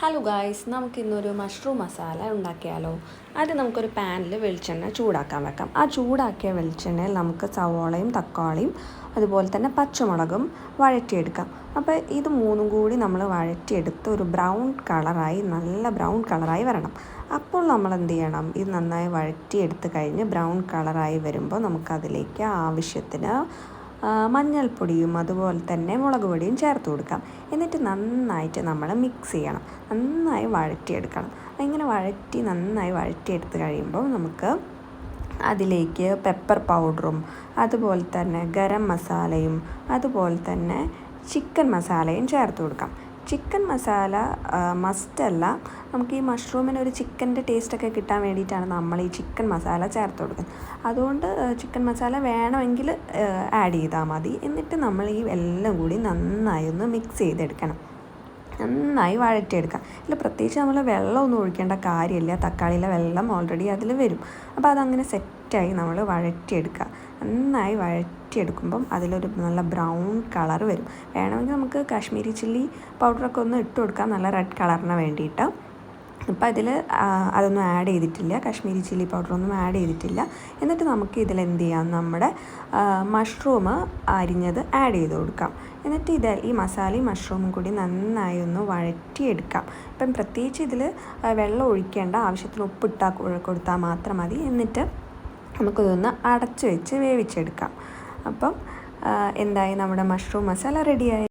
Hello guys, നമുക്കിന്നൊരു mushroom masala ഉണ്ടാക്കിയാലോ. ആദ്യം നമുക്കൊരു പാനിൽ വെളിച്ചെണ്ണ ചൂടാക്കാൻ വെക്കാം. ആ ചൂടാക്കിയ വെളിച്ചെണ്ണയിൽ നമുക്ക് സവോളയും തക്കാളിയും അതുപോലെ തന്നെ പച്ചമുളകും വഴറ്റിയെടുക്കാം. അപ്പോൾ ഇത് മൂന്നും കൂടി നമ്മൾ വഴറ്റിയെടുത്ത് ഒരു നല്ല ബ്രൗൺ കളറായി വരണം. അപ്പോൾ നമ്മൾ എന്ത് ചെയ്യണം, ഇത് നന്നായി വഴറ്റിയെടുത്ത് കഴിഞ്ഞ് ബ്രൗൺ കളറായി വരുമ്പോൾ നമുക്കതിലേക്ക് ആവശ്യത്തിന് മഞ്ഞൾപ്പൊടിയും അതുപോലെ തന്നെ മുളക് പൊടിയും ചേർത്ത് കൊടുക്കാം. എന്നിട്ട് നന്നായിട്ട് നമ്മൾ മിക്സ് ചെയ്യണം, നന്നായി വഴറ്റിയെടുക്കണം. ഇങ്ങനെ നന്നായി വഴറ്റിയെടുത്ത് കഴിയുമ്പോൾ നമുക്ക് അതിലേക്ക് പെപ്പർ പൗഡറും അതുപോലെ തന്നെ ഗരം മസാലയും അതുപോലെ തന്നെ ചിക്കൻ മസാലയും ചേർത്ത് കൊടുക്കാം. ചിക്കൻ മസാല മസ്റ്റല്ല, നമുക്ക് ഈ മഷ്റൂമിന് ഒരു ചിക്കൻ്റെ ടേസ്റ്റൊക്കെ കിട്ടാൻ വേണ്ടിയിട്ടാണ് നമ്മൾ ഈ ചിക്കൻ മസാല ചേർത്ത് കൊടുക്കുന്നത്. അതുകൊണ്ട് ചിക്കൻ മസാല വേണമെങ്കിൽ ആഡ് ചെയ്താൽ മതി. എന്നിട്ട് നമ്മൾ ഈ എല്ലാം കൂടി നന്നായി ഒന്ന് മിക്സ് ചെയ്തെടുക്കണം, നന്നായി വഴറ്റിയെടുക്കാം. ഇതിൽ പ്രത്യേകിച്ച് നമ്മൾ വെള്ളമൊന്നും ഒഴിക്കേണ്ട കാര്യമില്ല, തക്കാളിയിലെ വെള്ളം ഓൾറെഡി അതിൽ വരും. അപ്പോൾ അതങ്ങനെ സെറ്റായി നമ്മൾ വഴറ്റിയെടുക്കുക. നന്നായി വഴറ്റിയെടുക്കുമ്പം അതിലൊരു നല്ല ബ്രൗൺ കളർ വരും. വേണമെങ്കിൽ നമുക്ക് കാശ്മീരി ചില്ലി പൗഡറൊക്കെ ഒന്ന് ഇട്ട് കൊടുക്കാം, നല്ല റെഡ് കളറിന് വേണ്ടിയിട്ട്. ഇപ്പം അതിൽ അതൊന്നും ആഡ് ചെയ്തിട്ടില്ല, കാശ്മീരി ചില്ലി പൗഡറൊന്നും ആഡ് ചെയ്തിട്ടില്ല. എന്നിട്ട് നമുക്ക് ഇതിൽ എന്ത് ചെയ്യാം, നമ്മുടെ മഷ്റൂം അരിഞ്ഞത് ആഡ് ചെയ്ത് കൊടുക്കാം. എന്നിട്ട് ഈ മസാലയും മഷ്റൂമും കൂടി നന്നായി ഒന്ന് വഴറ്റിയെടുക്കാം. ഇപ്പം പ്രത്യേകിച്ച് ഇതിൽ വെള്ളം ഒഴിക്കേണ്ട, ആവശ്യത്തിന് ഉപ്പിട്ടാൽ കൊടുത്താൽ മാത്രം മതി. എന്നിട്ട് നമുക്കിതൊന്ന് അടച്ച് വെച്ച് വേവിച്ചെടുക്കാം. അപ്പം എന്തായി, നമ്മുടെ മഷ്റൂം മസാല റെഡിയായി.